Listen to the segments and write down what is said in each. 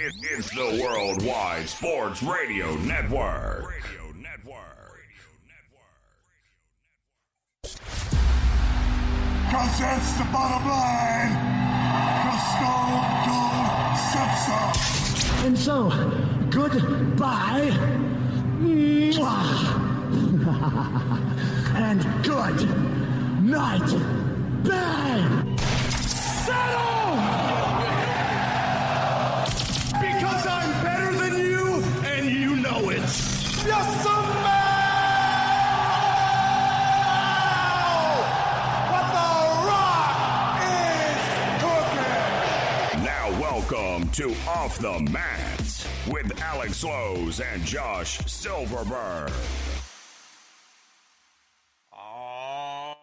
It's the Worldwide Sports Radio Network. Cause that's the bottom line. Cause Stone Cold said so. And so, goodbye. Mwah. And good night. Bang! Settle! Because I'm better than you, and you know it. Yes, sir. Welcome to Off the Mat with Alex Lowe's and Josh Silverberg. All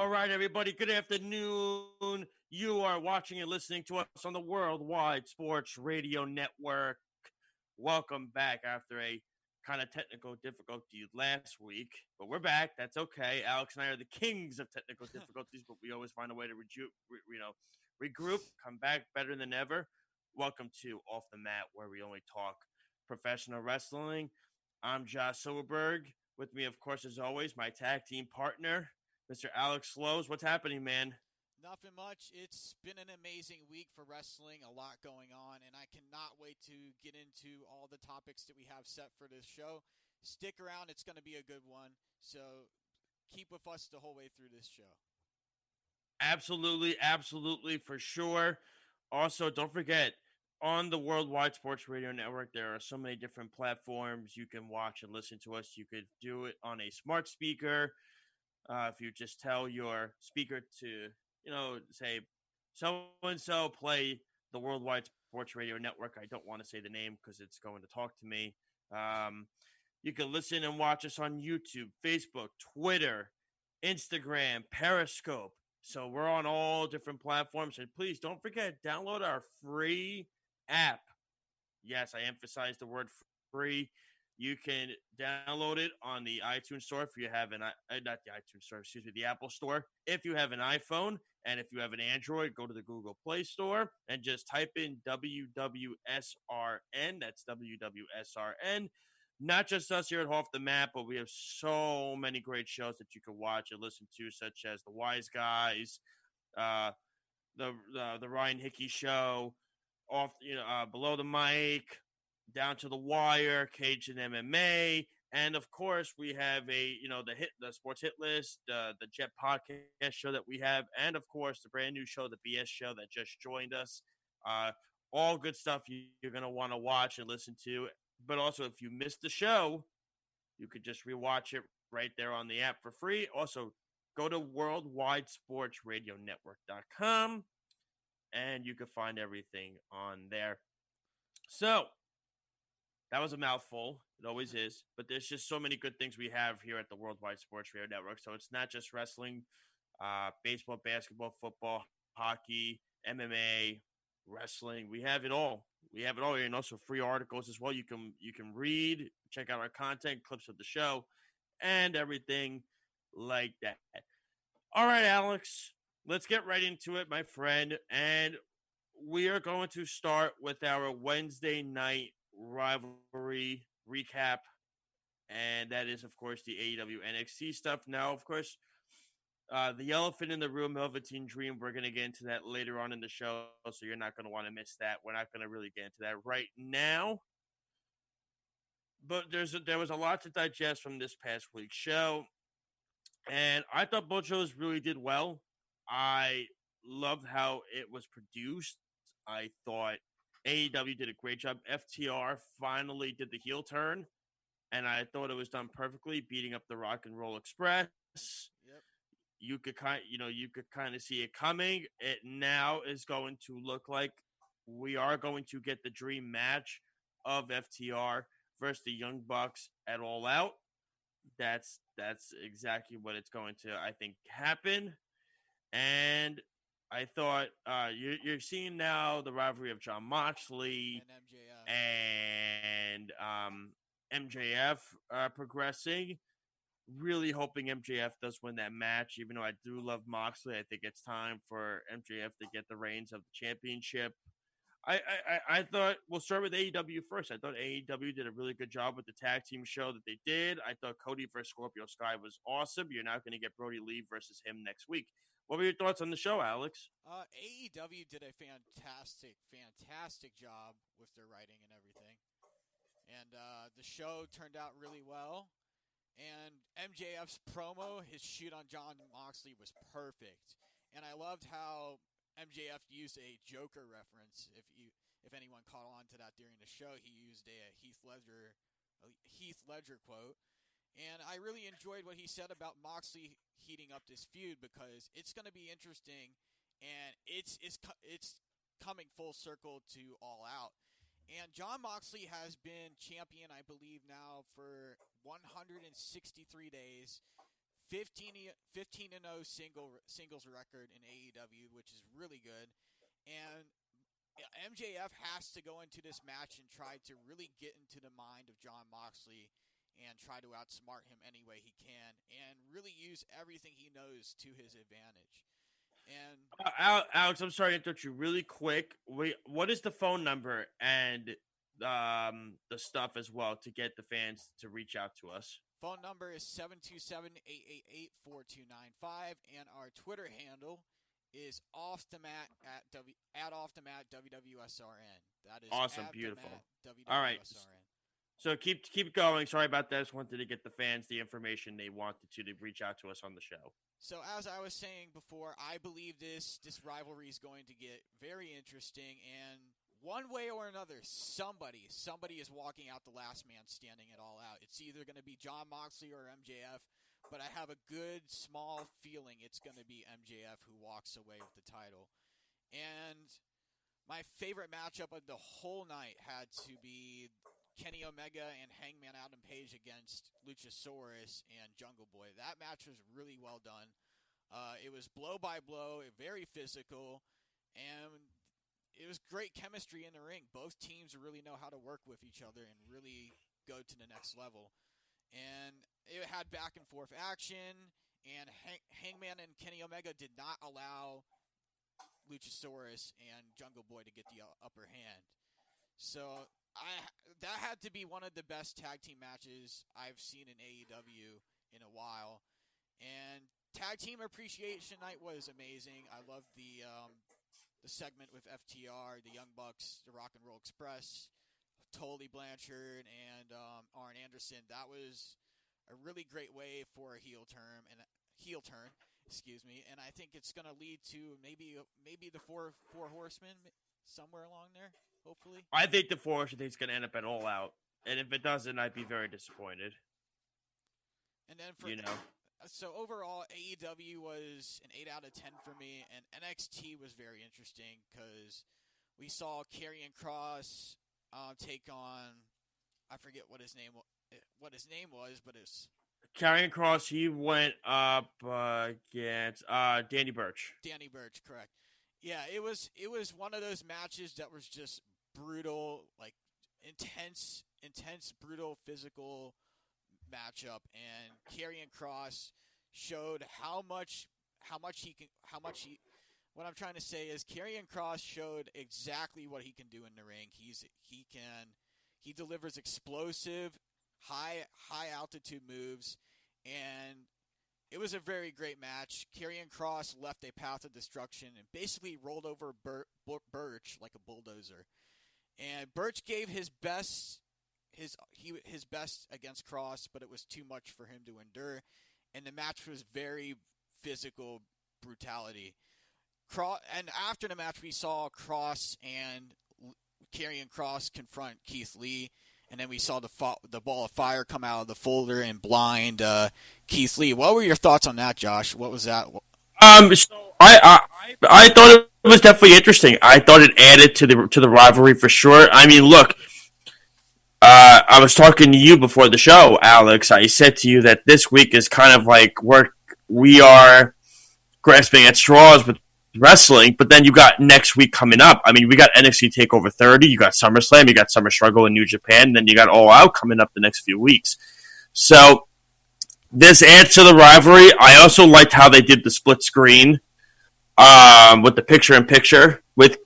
right, everybody. Good afternoon. You are watching and listening to us on the Worldwide Sports Radio Network. Welcome back after a kind of technical difficulty last week, but we're back. That's okay. Alex and I are the kings of technical difficulties, but we always find a way to regroup, come back better than ever. Welcome to Off the Mat, where we only talk professional wrestling. I'm Josh Silverberg. With me, of course, as always, my tag team partner, Mr. Alex Lowe's. What's happening, man? Nothing much. It's been an amazing week for wrestling, a lot going on, and I cannot wait to get into all the topics that we have set for this show. Stick around. It's going to be a good one, so keep with us the whole way through this show. Absolutely, for sure. Also, don't forget, on the Worldwide Sports Radio Network, there are so many different platforms you can watch and listen to us. You could do it on a smart speaker. If you just tell your speaker to, say, so-and-so play the Worldwide Sports Radio Network. I don't want to say the name because it's going to talk to me. You can listen and watch us on YouTube, Facebook, Twitter, Instagram, Periscope. So we're on all different platforms. And please don't forget, download our free app. Yes, I emphasize the word free. You can download it on the iTunes Store if you have the Apple Store. If you have an iPhone, and if you have an Android, go to the Google Play Store and just type in WWSRN. That's WWSRN. Not just us here at Off the Mat, but we have so many great shows that you can watch and listen to, such as The Wise Guys, the Ryan Hickey Show, Below the Mic, Down to the Wire, Cage and MMA, and of course we have the Sports Hit List, the Jet Podcast show that we have, and of course the brand new show, the BS Show that just joined us. All good stuff you're gonna want to watch and listen to. But also, if you missed the show, you could just rewatch it right there on the app for free. Also, go to worldwidesportsradionetwork.com, and you can find everything on there. So, that was a mouthful. It always is. But there's just so many good things we have here at the Worldwide Sports Radio Network. So, it's not just wrestling, baseball, basketball, football, hockey, MMA, wrestling. We have it all. And also free articles as well. You can read, check out our content, clips of the show, and everything like that. All right, Alex, let's get right into it, my friend. And we are going to start with our Wednesday night rivalry recap. And that is, of course, the AEW NXT stuff. Now, of course, the elephant in the room, Velveteen Dream, we're going to get into that later on in the show, so you're not going to want to miss that. We're not going to really get into that right now. But there was a lot to digest from this past week's show, and I thought both shows really did well. I loved how it was produced. I thought AEW did a great job. FTR finally did the heel turn, and I thought it was done perfectly, beating up the Rock and Roll Express. Yep. You could kind of see it coming. It now is going to look like we are going to get the dream match of FTR versus the Young Bucks at All Out. That's exactly what it's going to, I think, happen. And I thought you're seeing now the rivalry of Jon Moxley and MJF and MJF progressing. really hoping MJF does win that match, even though I do love Moxley. I think it's time for MJF to get the reins of the championship. I thought we'll start with AEW first. I thought AEW did a really good job with the tag team show that they did. I thought Cody versus Scorpio Sky was awesome. You're now going to get Brody Lee versus him next week. What were your thoughts on the show, Alex? AEW did a fantastic job with their writing and everything. And the show turned out really well. And MJF's promo, his shoot on Jon Moxley was perfect. And I loved how MJF used a Joker reference. If anyone caught on to that during the show, he used a Heath Ledger quote. And I really enjoyed what he said about Moxley heating up this feud because it's going to be interesting, and it's coming full circle to All Out. And Jon Moxley has been champion, I believe, now for 163 days. 15-0 singles record in AEW, which is really good. And MJF has to go into this match and try to really get into the mind of Jon Moxley and try to outsmart him any way he can and really use everything he knows to his advantage. And Alex, I'm sorry to interrupt you really quick. What is the phone number and the stuff as well to get the fans to reach out to us? Phone number is 727-888-4295, and our Twitter handle is off the mat at off the mat WWSRN. That is awesome, at beautiful. The mat, all right, so keep going. Sorry about that. I just wanted to get the fans the information they wanted to reach out to us on the show. So as I was saying before, I believe this rivalry is going to get very interesting, and one way or another, somebody is walking out the last man standing at All Out. It's either going to be Jon Moxley or MJF, but I have a good, small feeling it's going to be MJF who walks away with the title. And my favorite matchup of the whole night had to be Kenny Omega and Hangman Adam Page against Luchasaurus and Jungle Boy. That match was really well done. It was blow by blow, very physical, and it was great chemistry in the ring. Both teams really know how to work with each other and really go to the next level. And it had back and forth action, and Hangman and Kenny Omega did not allow Luchasaurus and Jungle Boy to get the upper hand. So that had to be one of the best tag team matches I've seen in AEW in a while. And Tag Team Appreciation Night was amazing. I loved the segment with FTR, the Young Bucks, the Rock and Roll Express, Tully Blanchard, and Arn Anderson. That was a really great way for a heel turn. And I think it's going to lead to maybe the four horsemen somewhere along there. Hopefully, I think the Four Horsemen is going to end up at All Out, and if it doesn't, I'd be very disappointed. And then so overall, AEW was an 8 out of 10 for me, and NXT was very interesting because we saw Karrion Kross take on, I forget what his name was, but it's Karrion Kross. He went up against Danny Burch. Danny Burch, correct. Yeah, it was one of those matches that was just brutal, like intense, brutal, physical matchup, and Karrion Kross showed how much he can. What I'm trying to say is Karrion Kross showed exactly what he can do in the ring. He delivers explosive, high altitude moves, and it was a very great match. Karrion Kross left a path of destruction and basically rolled over Burch like a bulldozer. And Burch gave his best against Kross, but it was too much for him to endure. And the match was very physical brutality. And after the match, we saw Kross and Karrion Kross confront Keith Lee. And then we saw the ball of fire come out of the folder and blind Keith Lee. What were your thoughts on that, Josh? What was that? So I thought it was definitely interesting. I thought it added to the rivalry for sure. I mean, look, I was talking to you before the show, Alex. I said to you that this week is kind of like we are grasping at straws with wrestling, but then you got next week coming up. I mean, we got NXT TakeOver 30, you got SummerSlam, you got Summer Struggle in New Japan, and then you got All Out coming up the next few weeks. So this adds to the rivalry. I also liked how they did the split screen with the picture-in-picture with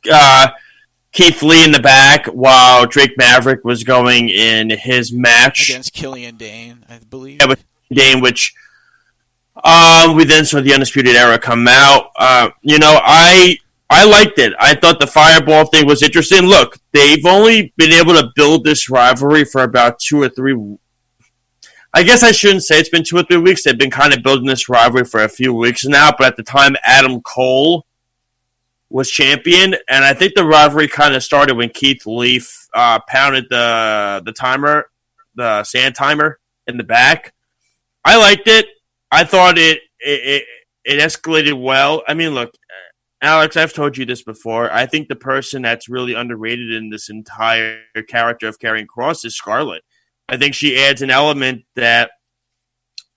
Keith Lee in the back while Drake Maverick was going in his match against Killian Dane, I believe. Yeah, with Dane, which we then saw the Undisputed Era come out. I liked it. I thought the Fireball thing was interesting. Look, they've only been able to build this rivalry for about 2 or 3. I guess I shouldn't say it's been 2 or 3 weeks. They've been kind of building this rivalry for a few weeks now. But at the time, Adam Cole was champion, and I think the rivalry kind of started when Keith Lee pounded the timer, the sand timer in the back. I liked it. I thought it escalated well. I mean, look, Alex, I've told you this before. I think the person that's really underrated in this entire character of Karrion Kross is Scarlett. I think she adds an element that,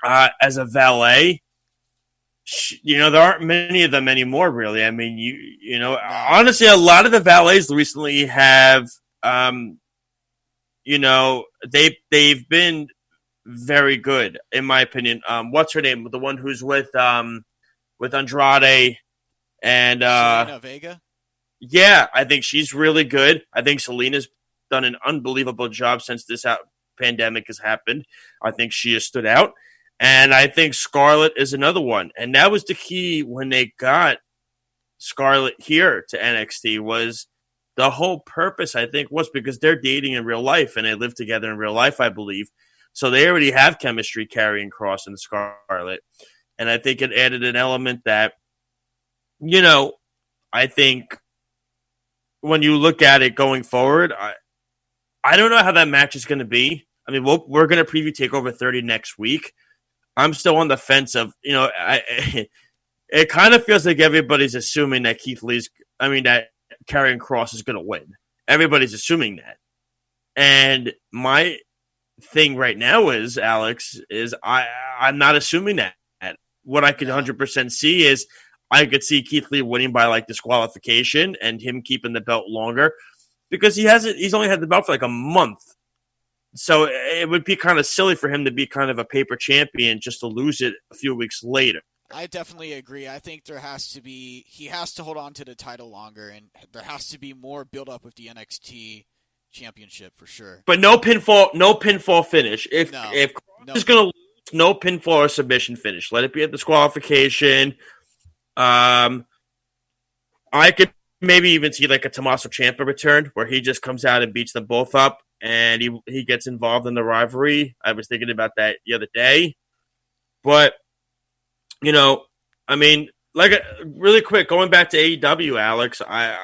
as a valet, there aren't many of them anymore, really. I mean, honestly, a lot of the valets recently have, they've been very good, in my opinion. What's her name? The one who's with Andrade and Zelina Vega. Yeah, I think she's really good. I think Selena's done an unbelievable job since this pandemic has happened. I think she has stood out. And I think Scarlett is another one. And that was the key when they got Scarlett here to NXT was the whole purpose, I think, was because they're dating in real life and they live together in real life, I believe. So they already have chemistry, Karrion Kross and Scarlett. And I think it added an element that, I think when you look at it going forward, I don't know how that match is going to be. I mean, we're going to preview TakeOver 30 next week. I'm still on the fence of, it kind of feels like everybody's assuming that that Karrion Kross is going to win. Everybody's assuming that. And my thing right now is, Alex, I'm not assuming that. What I could 100% see is I could see Keith Lee winning by disqualification and him keeping the belt longer because he's only had the belt for a month. So it would be kind of silly for him to be kind of a paper champion just to lose it a few weeks later. I definitely agree. I think he has to hold on to the title longer, and there has to be more build up with the NXT championship for sure. But no pinfall finish. If Kross is going to lose, no pinfall or submission finish. Let it be a disqualification. I could maybe even see a Tommaso Ciampa return where he just comes out and beats them both up. And he gets involved in the rivalry. I was thinking about that the other day. But, really quick, going back to AEW, Alex, I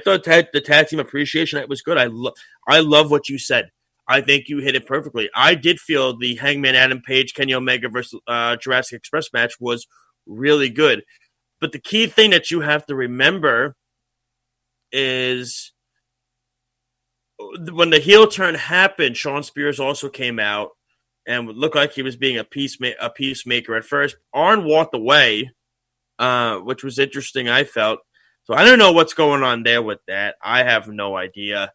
thought the tag team appreciation night was good. I love what you said. I think you hit it perfectly. I did feel the Hangman Adam Page, Kenny Omega versus Jurassic Express match was really good. But the key thing that you have to remember is when the heel turn happened, Shawn Spears also came out and looked like he was being a peacemaker at first. Arn walked away, which was interesting, I felt. So I don't know what's going on there with that. I have no idea.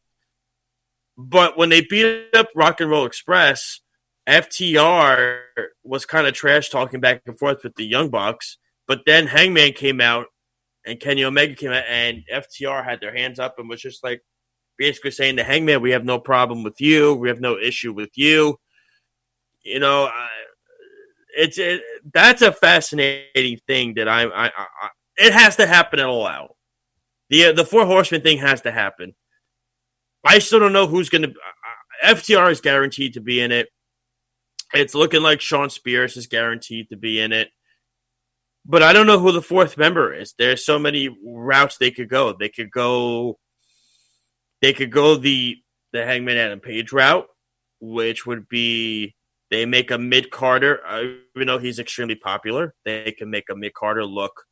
But when they beat up Rock and Roll Express, FTR was kind of trash talking back and forth with the Young Bucks. But then Hangman came out and Kenny Omega came out and FTR had their hands up and was just basically saying to Hangman, we have no problem with you. We have no issue with you. That's a fascinating thing that it has to happen at All Out. The Four Horsemen thing has to happen. I still don't know who's going to. FTR is guaranteed to be in it. It's looking like Shawn Spears is guaranteed to be in it. But I don't know who the fourth member is. There's so many routes they could go. They could go the Hangman Adam Page route, which would be they make a mid-carder, even though he's extremely popular. They can make a mid-carder look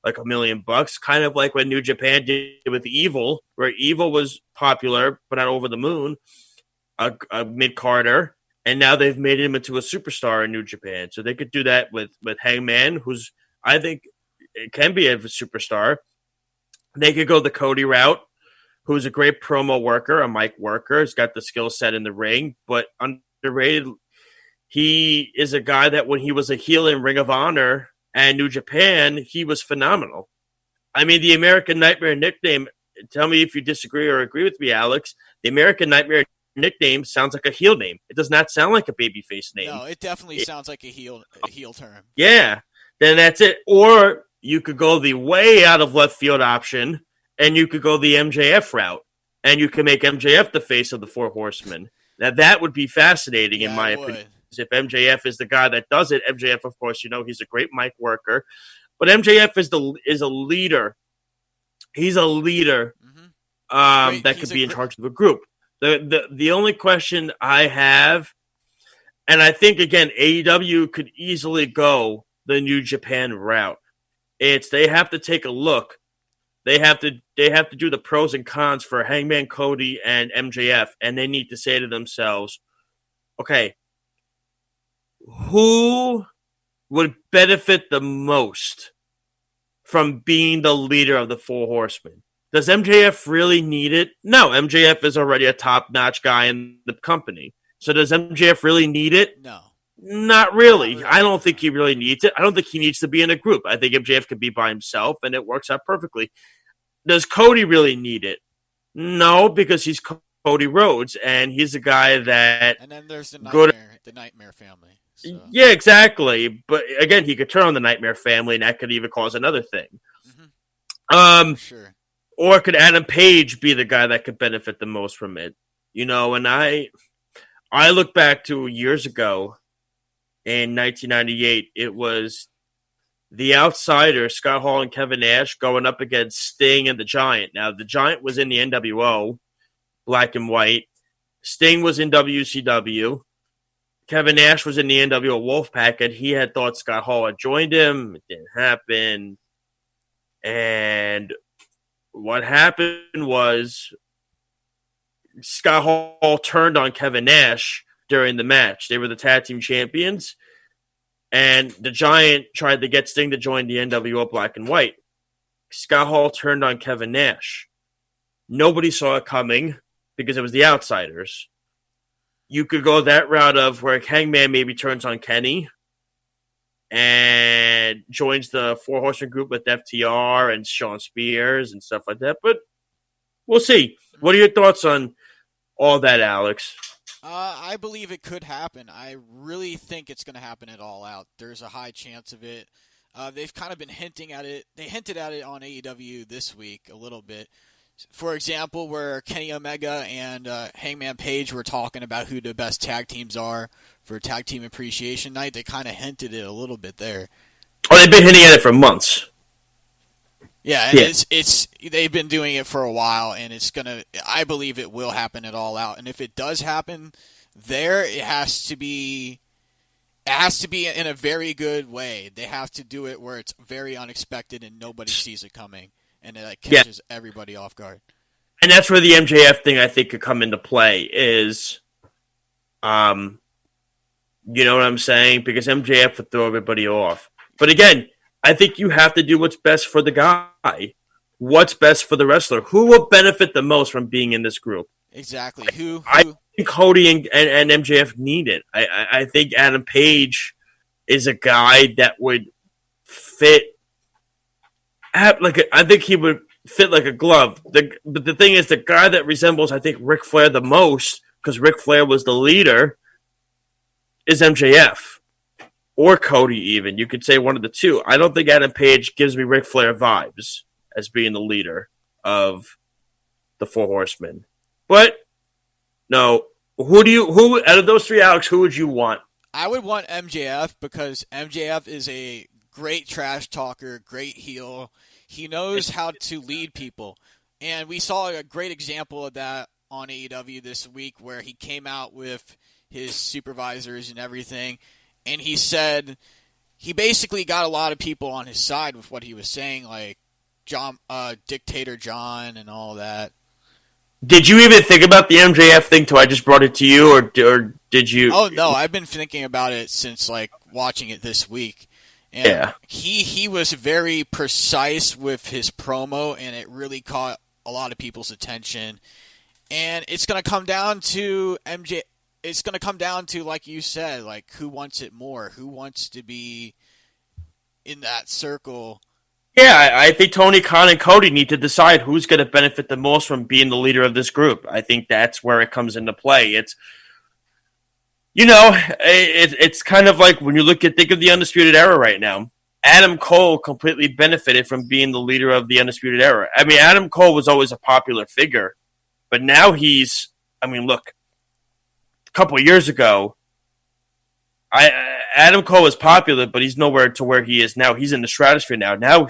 like $1 million, kind of like what New Japan did with Evil, where Evil was popular but not over the moon, a mid-carder, and now they've made him into a superstar in New Japan. So they could do that with Hangman, who's I think it can be a superstar. They could go the Cody route, who's a great promo worker, a mic worker. He's got the skill set in the ring, but underrated. he is a guy that when he was a heel in Ring of Honor and New Japan, he was phenomenal. I mean, the American Nightmare nickname, tell me if you disagree or agree with me, Alex, the American Nightmare nickname sounds like a heel name. It does not sound like a babyface name. No, it definitely sounds like a heel term. Yeah, then that's it. Or you could go the way out of left field option, and you could go the MJF route, and you can make MJF the face of the Four Horsemen. Now, that would be fascinating, in my opinion. If MJF is the guy that does it, MJF, of course, he's a great mic worker. But MJF is a leader. He's a leader that could be in charge of a group. The only question I have, and I think, again, AEW could easily go the New Japan route. They have to take a look. They have to do the pros and cons for Hangman Cody and MJF, and they need to say to themselves, okay, who would benefit the most from being the leader of the Four Horsemen? Does MJF really need it? No, MJF is already a top-notch guy in the company. So does MJF really need it? No. Not really. I don't think he really needs it. I don't think he needs to be in a group. I think MJF can be by himself, and it works out perfectly. Does Cody really need it? No, because he's Cody Rhodes, and he's a guy that... And then there's the Nightmare family. So. Yeah, exactly. But, again, he could turn on the Nightmare family, and that could even cause another thing. Sure. Or could Adam Page be the guy that could benefit the most from it? And I look back to years ago in 1998. It was the Outsiders, Scott Hall and Kevin Nash, going up against Sting and the Giant. Now, the Giant was in the NWO, Black and White. Sting was in WCW. Kevin Nash was in the NWO Wolfpack, and he had thought Scott Hall had joined him. It didn't happen. And what happened was Scott Hall turned on Kevin Nash during the match. They were the tag team champions, and the Giant tried to get Sting to join the NWO Black and White. Scott Hall turned on Kevin Nash. Nobody saw it coming because it was the Outsiders. You could go that route of where Hangman maybe turns on Kenny and joins the Four Horsemen group with FTR and Shawn Spears and stuff like that. But we'll see. What are your thoughts on all that, Alex? I believe it could happen. I really think it's going to happen at All Out. There's a high chance of it. They've kind of been hinting at it. They hinted at it on AEW this week a little bit. For example, where Kenny Omega and Hangman Page were talking about who the best tag teams are for Tag Team Appreciation Night, they kind of hinted it a little bit there. Oh, they've been hinting at it for months. Yeah, and it's they've been doing it for a while, and I believe it will happen at All Out. And if it does happen there, it has to be in a very good way. They have to do it where it's very unexpected and nobody sees it coming. And it catches everybody off guard. And that's where the MJF thing, I think, could come into play is, you know what I'm saying? Because MJF would throw everybody off. But again, I think you have to do what's best for the guy. What's best for the wrestler. Who will benefit the most from being in this group? Exactly. Who? I think Cody and MJF need it. I think Adam Page is a guy that would fit. I think he would fit like a glove. But the thing is, the guy that resembles, I think, Ric Flair the most, because Ric Flair was the leader, is MJF. Or Cody, even. You could say one of the two. I don't think Adam Page gives me Ric Flair vibes as being the leader of the Four Horsemen. But, no. Who out of those three, Alex, who would you want? I would want MJF because MJF is a great trash talker, great heel. He knows how to lead people. And we saw a great example of that on AEW this week where he came out with his supervisors and everything. And he said he basically got a lot of people on his side with what he was saying, like Dictator John and all that. Did you even think about the MJF thing till I just brought it to you, or did you? Oh, no, I've been thinking about it since, watching it this week. And yeah. He was very precise with his promo, and it really caught a lot of people's attention. And it's going to come down to it's going to come down to, like you said, like who wants it more, who wants to be in that circle. Yeah, I think Tony Khan and Cody need to decide who's going to benefit the most from being the leader of this group. I think that's where it comes into play. It's, it's kind of like when you think of the Undisputed Era right now. Adam Cole completely benefited from being the leader of the Undisputed Era. I mean, Adam Cole was always a popular figure, but now look, a couple of years ago, Adam Cole was popular, but he's nowhere to where he is now. He's in the stratosphere now. Now,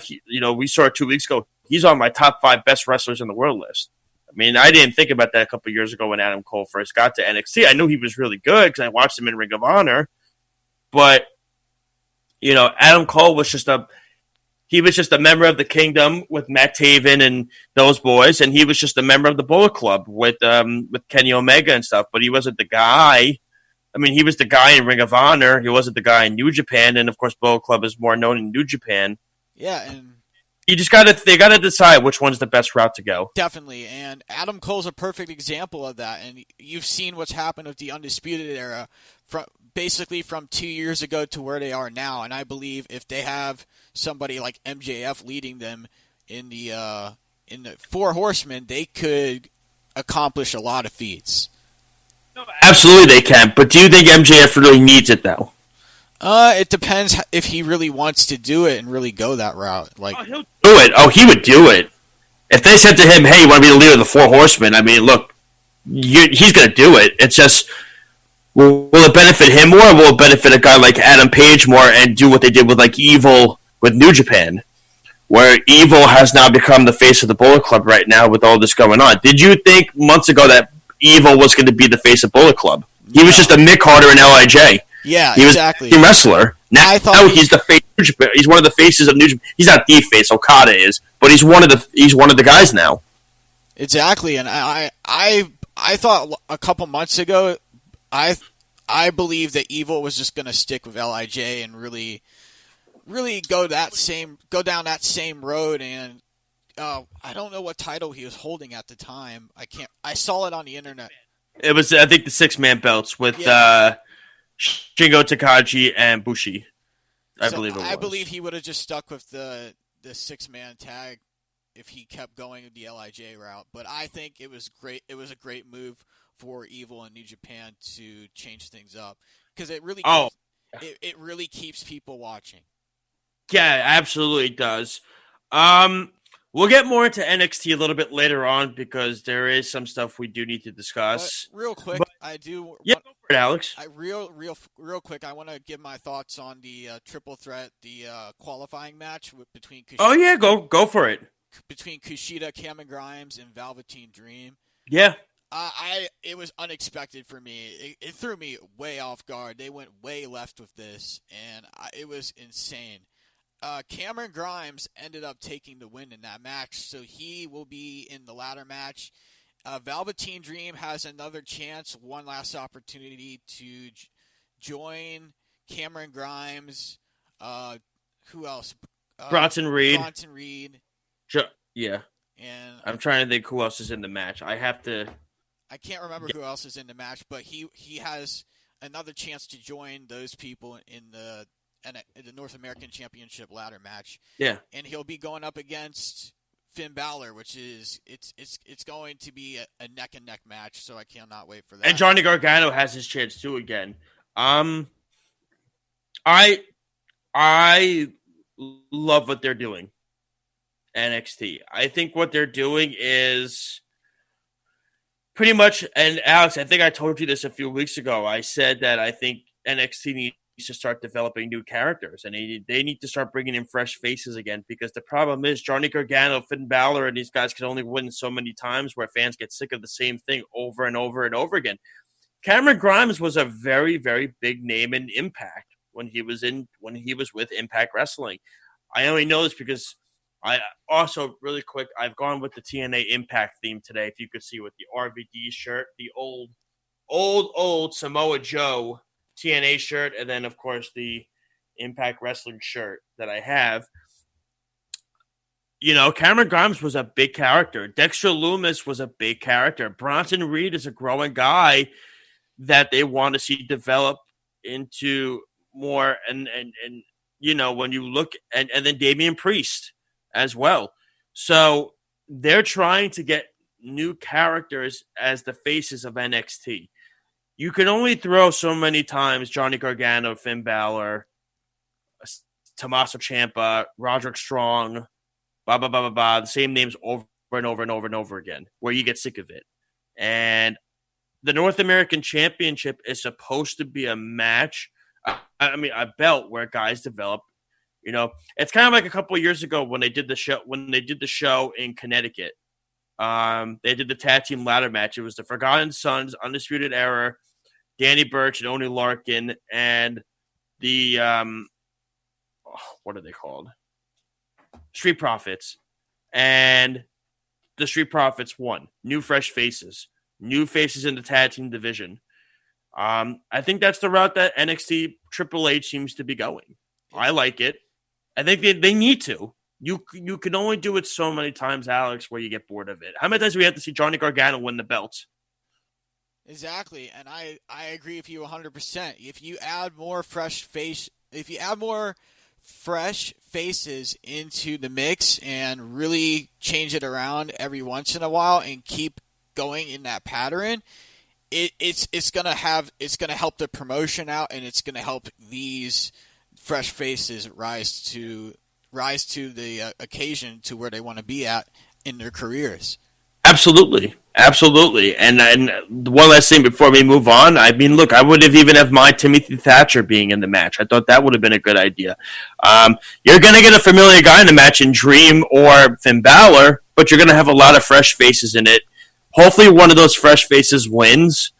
we saw it 2 weeks ago. He's on my top 5 best wrestlers in the world list. I mean, I didn't think about that a couple of years ago when Adam Cole first got to NXT. I knew he was really good because I watched him in Ring of Honor, but Adam Cole was just a member of the Kingdom with Matt Taven and those boys, and he was just a member of the Bullet Club with Kenny Omega and stuff. But he wasn't the guy. I mean, he was the guy in Ring of Honor. He wasn't the guy in New Japan, and of course, Bullet Club is more known in New Japan. Yeah, and they gotta decide which one's the best route to go. Definitely, and Adam Cole's a perfect example of that. And you've seen what's happened with the Undisputed Era from 2 years ago to where they are now. And I believe if they have somebody like MJF leading them in the Four Horsemen, they could accomplish a lot of feats. Absolutely, they can. But do you think MJF really needs it though? It depends if he really wants to do it and really go that route. Like, he'll do it. Oh, he would do it. If they said to him, "Hey, you want to be the leader of the Four Horsemen?" I mean, look, he's going to do it. It's just, will it benefit him more, or will it benefit a guy like Adam Page more and do what they did with like Evil with New Japan, where Evil has now become the face of the Bullet Club right now with all this going on? Did you think months ago that Evil was going to be the face of Bullet Club? He was just a Mick Carter and LIJ. Yeah, he exactly. He was a wrestler. Now he's the face. He's one of the faces of New Japan. He's not the face. Okada is, but he's one of the guys now. Exactly, and I thought a couple months ago, I believe that Evil was just going to stick with LIJ and really go down that same road. And I don't know what title he was holding at the time. I saw it on the internet. It was, I think, the 6-man belts with Shingo Takagi and Bushi. I believe it was. I believe he would have just stuck with the 6-man tag if he kept going the LIJ route. But I think it was great. It was a great move for Evil and New Japan to change things up because it really it really keeps people watching. Yeah, absolutely does. We'll get more into NXT a little bit later on because there is some stuff we do need to discuss. Real quick, I do. Yeah, go for it, Alex. Real quick, I want to give my thoughts on the triple threat, the qualifying match between. Kushida, oh yeah, go for it. Between Kushida, Cameron Grimes, and Velveteen Dream. Yeah. It was unexpected for me. It threw me way off guard. They went way left with this, and it was insane. Cameron Grimes ended up taking the win in that match, so he will be in the ladder match. Velveteen Dream has another chance, one last opportunity to join Cameron Grimes. Who else? Bronson Reed. Yeah. And I'm trying to think who else is in the match. I can't remember who else is in the match, but he has another chance to join those people in the North American Championship ladder match. Yeah. And he'll be going up against Finn Balor, which is it's going to be a neck and neck match, so I cannot wait for that. And Johnny Gargano has his chance too again. I love what they're doing. NXT. I think what they're doing is pretty much, and Alex, I think I told you this a few weeks ago. I said that I think NXT needs to start developing new characters, and they need to start bringing in fresh faces again, because the problem is Johnny Gargano, Finn Balor, and these guys can only win so many times where fans get sick of the same thing over and over and over again. Cameron Grimes was a very, very big name in Impact when he was with Impact Wrestling. I only know this because I also, really quick, I've gone with the TNA Impact theme today. If you could see with the RVD shirt, the old Samoa Joe TNA shirt, and then, of course, the Impact Wrestling shirt that I have. You know, Cameron Grimes was a big character. Dexter Lumis was a big character. Bronson Reed is a growing guy that they want to see develop into more. And when you look and then Damian Priest as well. So they're trying to get new characters as the faces of NXT. You can only throw so many times Johnny Gargano, Finn Balor, Tommaso Ciampa, Roderick Strong, the same names over and over and over and over again, where you get sick of it. And the North American Championship is supposed to be a match, a belt where guys develop. It's kind of like a couple of years ago when they did the show in Connecticut. They did the tag team ladder match. It was the Forgotten Sons, Undisputed Era, Danny Burch and Oney Larkin, and the what are they called? Street Profits. And the Street Profits won. New fresh faces. New faces in the tag team division. I think that's the route that NXT Triple H seems to be going. I like it. I think they need to. You can only do it so many times, Alex, where you get bored of it. How many times do we have to see Johnny Gargano win the belts? Exactly, and I agree with you 100%. If you add more fresh faces into the mix and really change it around every once in a while and keep going in that pattern, it's gonna help the promotion out, and it's gonna help these fresh faces rise to the occasion to where they want to be at in their careers. Absolutely. And one last thing before we move on. I mean, look, I would have even have my Timothy Thatcher being in the match. I thought that would have been a good idea. You're going to get a familiar guy in the match in Dream or Finn Balor, but you're going to have a lot of fresh faces in it. Hopefully one of those fresh faces wins,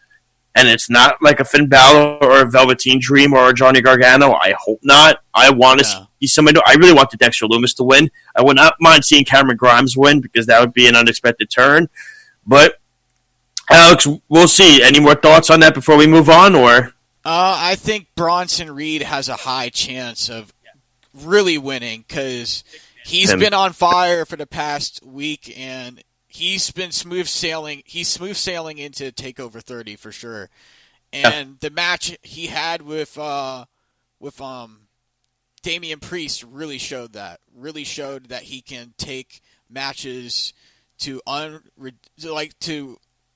and it's not like a Finn Balor or a Velveteen Dream or a Johnny Gargano. I hope not. I want to see somebody. I really want the Dexter Lumis to win. I would not mind seeing Cameron Grimes win because that would be an unexpected turn. But, Alex, we'll see. Any more thoughts on that before we move on? Or I think Bronson Reed has a high chance of really winning because he's been on fire for the past week, and he's been smooth sailing. He's smooth sailing into TakeOver 30 for sure. And the match he had with Damian Priest really showed that. Really showed that he can take matches to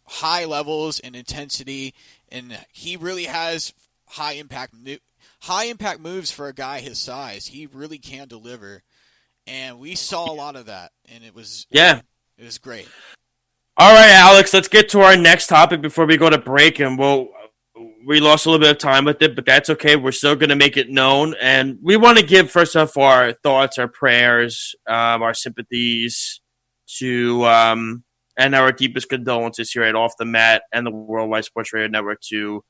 high levels and intensity, and he really has high impact moves for a guy his size. He really can deliver, and we saw a lot of that, and it was great. All right, Alex, let's get to our next topic before we go to break, and we lost a little bit of time with it, but that's okay. We're still going to make it known, and we want to give first off our thoughts, our prayers, our sympathies to and our deepest condolences here at Off the Mat and the Worldwide Sports Radio Network there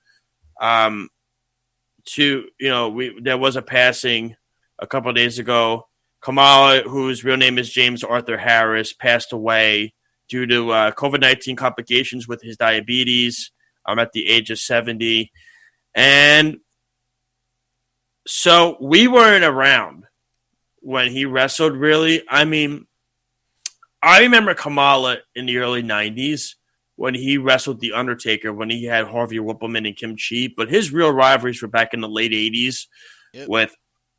was a passing a couple of days ago. Kamala, whose real name is James Arthur Harris, passed away due to COVID-19 complications with his diabetes at the age of 70. And so we weren't around when he wrestled, really. I mean, I remember Kamala in the early 90s when he wrestled The Undertaker, when he had Harvey Whippleman and Kim Chi, but his real rivalries were back in the late 80s with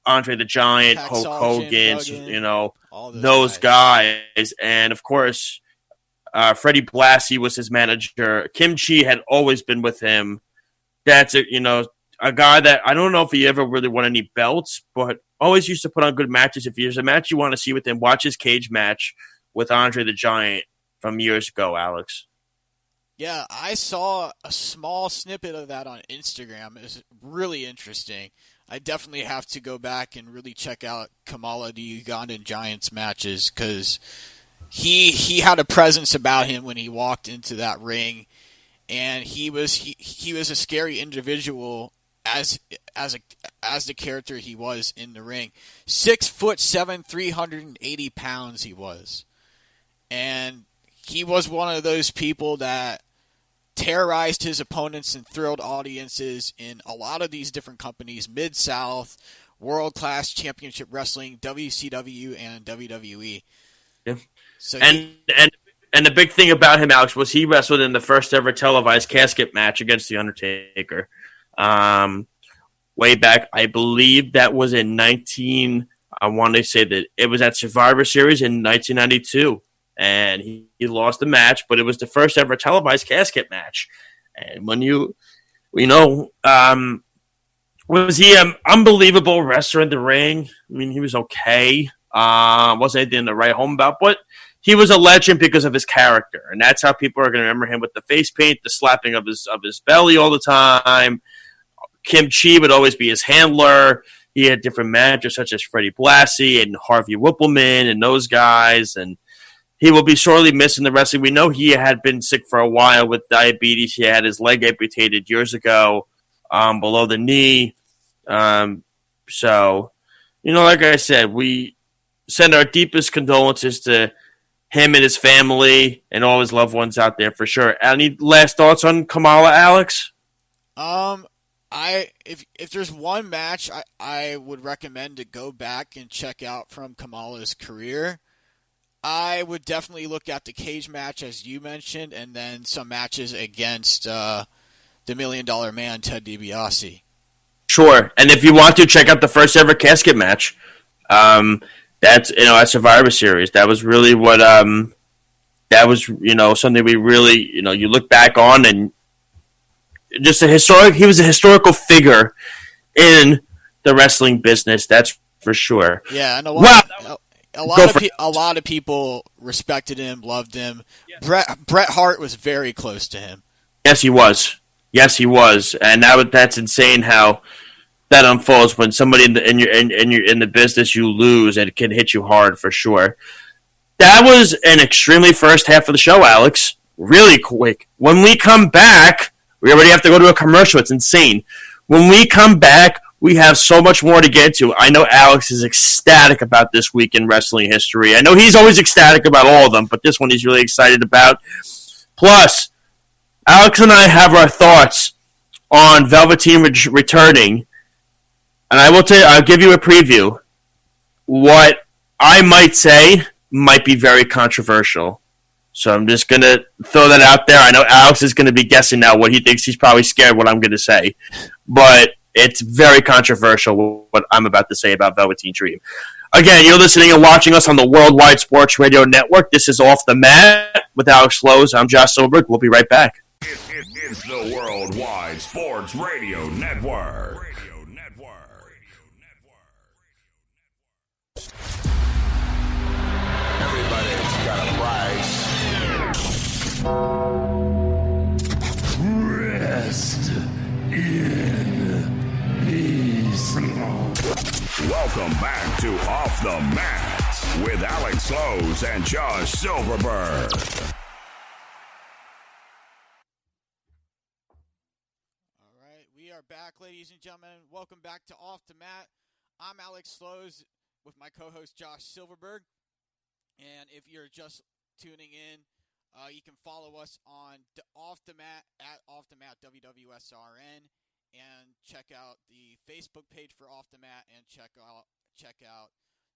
Andre the Giant, Hulk Hogan, those guys. And, of course, Freddie Blassie was his manager. Kim Chi had always been with him. That's a guy that I don't know if he ever really won any belts, but always used to put on good matches. If there's a match you want to see with him, watch his cage match with Andre the Giant from years ago, Alex. Yeah, I saw a small snippet of that on Instagram. It's really interesting. I definitely have to go back and really check out Kamala the Ugandan Giant's matches because he had a presence about him when he walked into that ring, and he was a scary individual as the character he was in the ring. 6'7", 380 pounds he was. And he was one of those people that terrorized his opponents and thrilled audiences in a lot of these different companies, Mid-South, World Class Championship Wrestling, WCW, and WWE. Yeah. So and And the big thing about him, Alex, was he wrestled in the first ever televised casket match against The Undertaker. Way back, I believe that was in I want to say that it was at Survivor Series in 1992. And he lost the match, but it was the first ever televised casket match. And when was he an unbelievable wrestler in the ring? I mean, he was okay. Wasn't anything to write home about, but he was a legend because of his character, and that's how people are going to remember him, with the face paint, the slapping of his belly all the time. Kim Chi would always be his handler. He had different managers such as Freddie Blassie and Harvey Whippleman and those guys, and he will be sorely missed in the wrestling. We know he had been sick for a while with diabetes. He had his leg amputated years ago, below the knee. So, like I said, we send our deepest condolences to him and his family and all his loved ones out there for sure. Any last thoughts on Kamala, Alex? If there's one match I would recommend to go back and check out from Kamala's career, I would definitely look at the cage match, as you mentioned, and then some matches against the $1 Million Man, Ted DiBiase. Sure, and if you want to check out the first ever casket match, that's at Survivor Series. That was really what that was something we really you look back on, and just he was a historical figure in the wrestling business. That's for sure. Yeah, and a lot of people respected him, loved him. Yeah. Bret Hart was very close to him. Yes, he was. And that's insane how that unfolds when somebody in the business you lose, and it can hit you hard for sure. That was an extremely first half of the show, Alex. Really quick. When we come back, we already have to go to a commercial. It's insane. When we come back, we have so much more to get to. I know Alex is ecstatic about this week in wrestling history. I know he's always ecstatic about all of them, but this one he's really excited about. Plus, Alex and I have our thoughts on Velveteen returning, and I'll give you a preview. What I might say might be very controversial. So I'm just going to throw that out there. I know Alex is going to be guessing now what he thinks. He's probably scared what I'm going to say. But it's very controversial what I'm about to say about Velveteen Dream. Again, you're listening and watching us on the Worldwide Sports Radio Network. This is Off the Mat with Alex Lowe's. I'm Josh Silverberg. We'll be right back. It's the Worldwide Sports Radio Network. Everybody's got a price. Rest in peace. Welcome back to Off the Mat with Alex Lowe's and Josh Silverberg. All right, we are back, ladies and gentlemen. Welcome back to Off the Mat. I'm Alex Lowe's with my co-host Josh Silverberg. And if you're just tuning in, you can follow us on Off the Mat at Off the Mat WWSRN, and check out the Facebook page for Off the Mat, and check out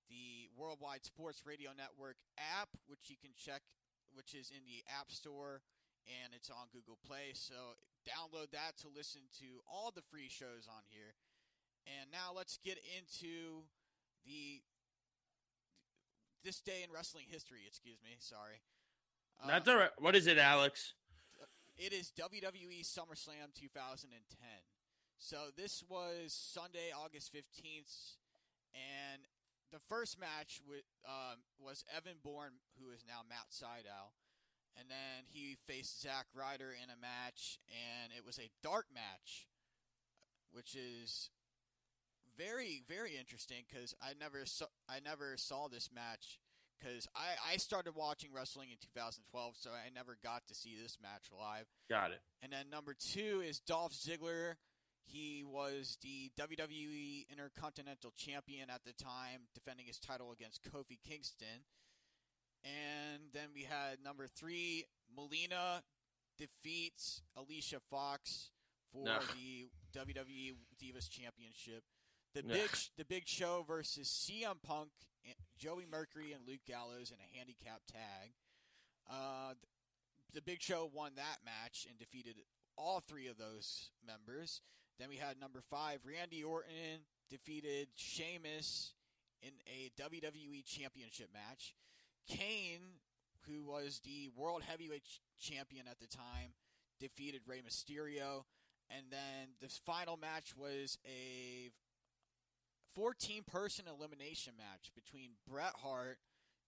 the Worldwide Sports Radio Network app, which you can check, which is in the App Store, and it's on Google Play. So download that to listen to all the free shows on here. And now let's get into this day in wrestling history. Sorry. That's all right. What is it, Alex? It is WWE SummerSlam 2010. So this was Sunday, August 15th, and the first match was Evan Bourne, who is now Matt Sydal, and then he faced Zack Ryder in a match, and it was a dark match, which is very, very interesting because I never saw this match because I started watching wrestling in 2012, so I never got to see this match live. Got it. And then number 2 is Dolph Ziggler. He was the WWE Intercontinental Champion at the time, defending his title against Kofi Kingston. And then we had number 3, Melina defeats Alicia Fox for the WWE Divas Championship. The Big Show versus CM Punk, Joey Mercury, and Luke Gallows in a handicap tag. The Big Show won that match and defeated all 3 of those members. Then we had number 5, Randy Orton defeated Sheamus in a WWE Championship match. Kane, who was the World Heavyweight Champion at the time, defeated Rey Mysterio. And then the final match was a 14-person elimination match between Bret Hart,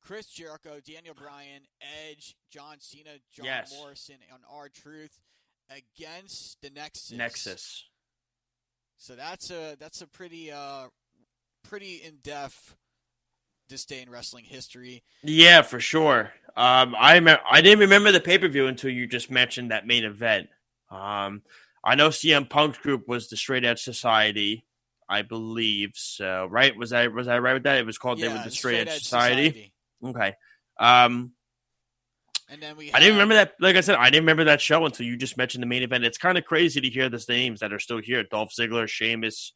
Chris Jericho, Daniel Bryan, Edge, John Cena, John Morrison, and R-Truth against the Nexus. So that's a pretty in-depth this day in wrestling history. Yeah, for sure. I didn't remember the pay-per-view until you just mentioned that main event. I know CM Punk's group was the Straight Edge Society, I believe. So, right? Was I right with that? It was called they were the Straight Edge Society. Okay. And then I didn't remember that. Like I said, I didn't remember that show until you just mentioned the main event. It's kind of crazy to hear the names that are still here: Dolph Ziggler, Sheamus,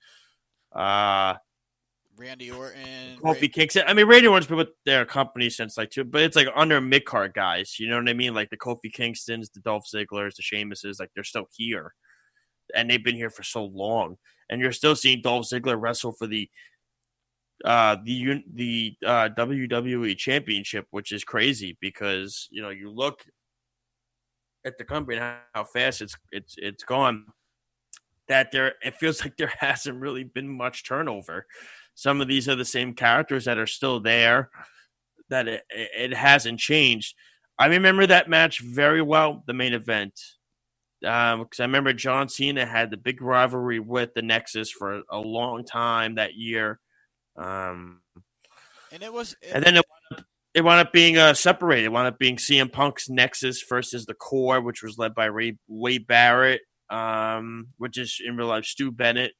Randy Orton, Kofi Kingston. I mean, Randy Orton's been with their company since but it's like under mid-card guys. You know what I mean? Like the Kofi Kingstons, the Dolph Zigglers, the Sheamuses. Like they're still here, and they've been here for so long. And you're still seeing Dolph Ziggler wrestle for the WWE Championship, which is crazy because you look at the company and how fast it's gone. That it feels like there hasn't really been much turnover. Some of these are the same characters that are still there. That it hasn't changed. I remember that match very well, the main event, because I remember John Cena had the big rivalry with the Nexus for a long time that year. And then it wound up being separated. It wound up being CM Punk's Nexus versus the Core, which was led by Wade Barrett, which is in real life Stu Bennett.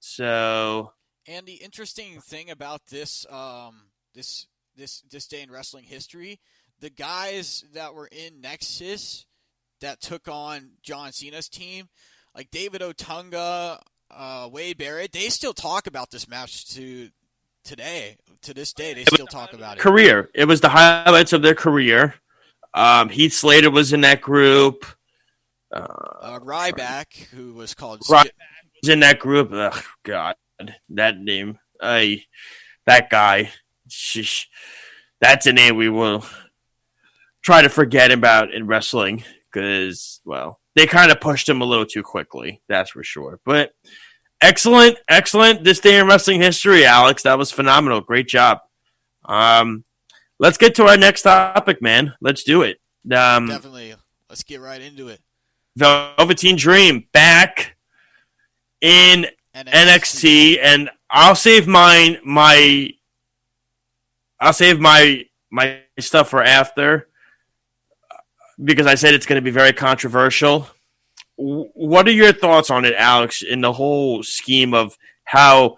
So, and the interesting thing about this day in wrestling history, the guys that were in Nexus that took on John Cena's team, like David Otunga, Wade Barrett, they still talk about this match to this day, they still talk about it. It was the highlights of their career. Heath Slater was in that group. Ryback, who was called Ryback was in that group. Oh, God, that name. That guy. Sheesh. That's a name we will try to forget about in wrestling because, well, they kind of pushed him a little too quickly. That's for sure. But excellent. This day in wrestling history, Alex. That was phenomenal. Great job. Let's get to our next topic, man. Let's do it. Definitely. Let's get right into it. Velveteen Dream back in NXT, and I'll save my stuff for after because I said it's going to be very controversial. What are your thoughts on it, Alex, in the whole scheme of how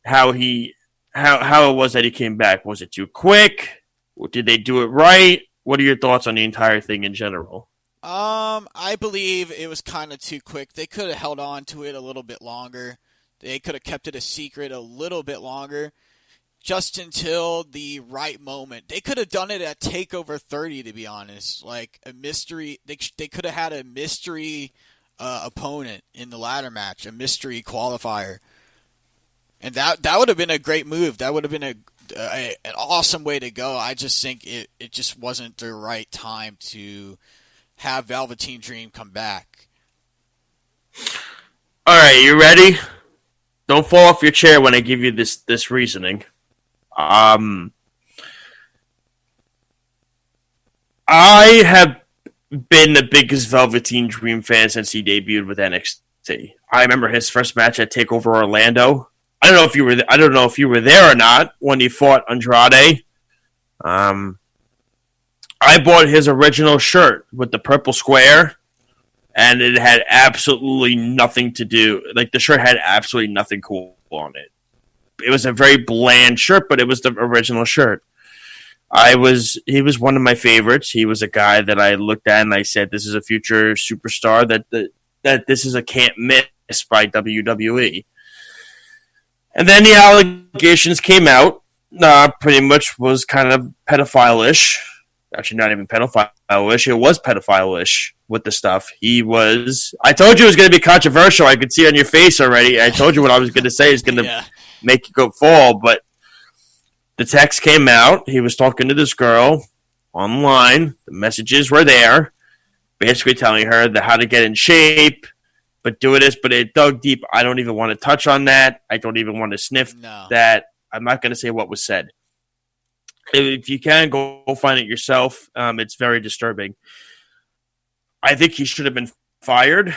it was that he came back? Was it too quick? Did they do it right? What are your thoughts on the entire thing in general? I believe it was kind of too quick. They could have held on to it a little bit longer. They could have kept it a secret a little bit longer, just until the right moment. They could have done it at TakeOver 30, to be honest. Like a mystery. They could have had a mystery opponent in the ladder match, a mystery qualifier, and that would have been a great move. That would have been an awesome way to go. I just think it just wasn't the right time to have Velveteen Dream come back. All right, you ready? Don't fall off your chair when I give you this reasoning. I have been the biggest Velveteen Dream fan since he debuted with NXT. I remember his first match at TakeOver Orlando. I don't know if you were there or not when he fought Andrade. I bought his original shirt with the purple square, and it had absolutely nothing to do. Like, the shirt had absolutely nothing cool on it. It was a very bland shirt, but it was the original shirt. He was one of my favorites. He was a guy that I looked at and I said, this is a future superstar that this is a can't miss by WWE. And then the allegations came out. Pretty much was kind of pedophile-ish. actually not even pedophile-ish. It was pedophile-ish with the stuff. I told you it was going to be controversial. I could see it on your face already. I told you what I was going to say is going to make you go fall, but the text came out. He was talking to this girl online. The messages were there, basically telling her how to get in shape, but do this, but it dug deep. I don't even want to touch on that. I don't even want to sniff that. I'm not going to say what was said. If you can, go find it yourself. It's very disturbing. I think he should have been fired.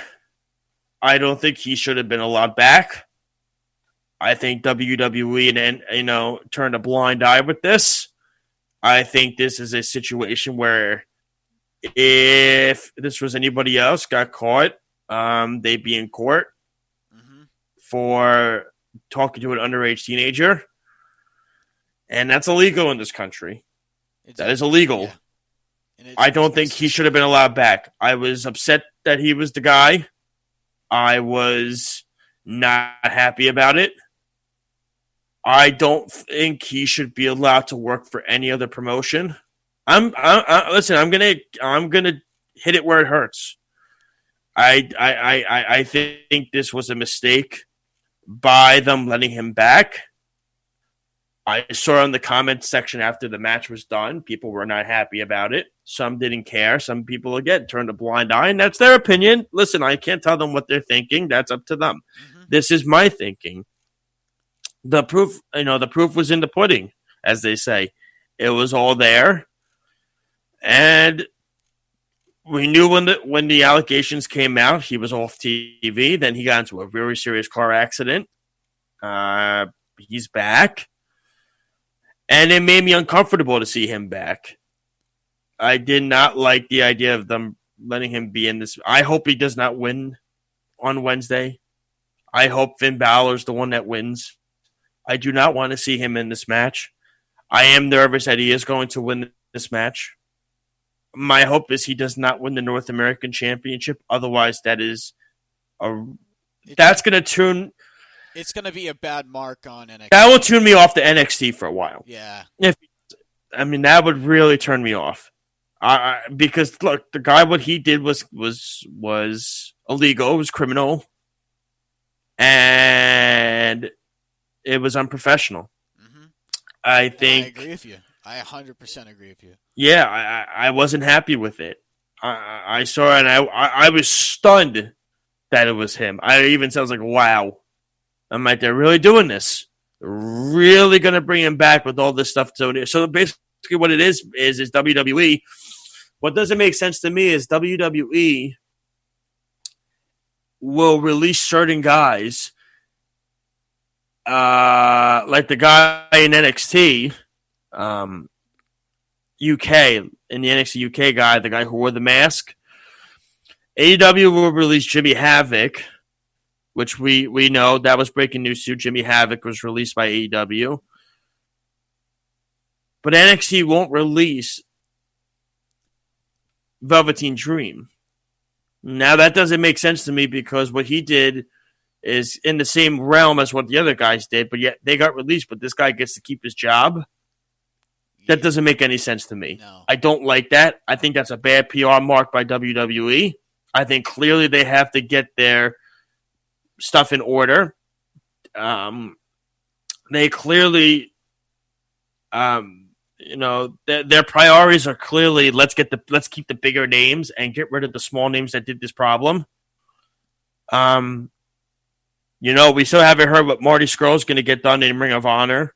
I don't think he should have been allowed back. I think WWE turned a blind eye with this. I think this is a situation where if this was anybody else got caught, they'd be in court for talking to an underage teenager. And that's illegal in this country. That is illegal. Yeah. I don't think he should have been allowed back. I was upset that he was the guy. I was not happy about it. I don't think he should be allowed to work for any other promotion. Listen, I'm gonna hit it where it hurts. I think this was a mistake by them letting him back. I saw in the comments section after the match was done, people were not happy about it. Some didn't care. Some people, again, turned a blind eye, and that's their opinion. Listen, I can't tell them what they're thinking. That's up to them. This is my thinking. The proof was in the pudding, as they say. It was all there. And we knew when the allegations came out, he was off TV. Then he got into a very serious car accident. He's back. And it made me uncomfortable to see him back. I did not like the idea of them letting him be in this. I hope he does not win on Wednesday. I hope Finn Balor's the one that wins. I do not want to see him in this match. I am nervous that he is going to win this match. My hope is he does not win the North American Championship. Otherwise, that's going to tune. It's going to be a bad mark on NXT. That will tune me off the NXT for a while. Yeah. That would really turn me off. Because look, the guy, what he did was illegal. It was criminal, and it was unprofessional. I agree with you. I 100% agree with you. Yeah, I wasn't happy with it. I saw it, and I was stunned that it was him. I even sounds like, wow. I'm like, they're really doing this. They're really going to bring him back with all this stuff. So basically what it is WWE. What doesn't make sense to me is WWE will release certain guys, like the guy in NXT UK, in the NXT UK guy, the guy who wore the mask. AEW will release Jimmy Havoc, which we know that was breaking news too. Jimmy Havoc was released by AEW. But NXT won't release Velveteen Dream. Now, that doesn't make sense to me because what he did is in the same realm as what the other guys did, but yet they got released, but this guy gets to keep his job. That doesn't make any sense to me. No. I don't like that. I think that's a bad PR mark by WWE. I think clearly they have to get their stuff in order. They clearly, their priorities are clearly let's keep the bigger names and get rid of the small names that did this problem. We still haven't heard what Marty Scurll's going to get done in Ring of Honor.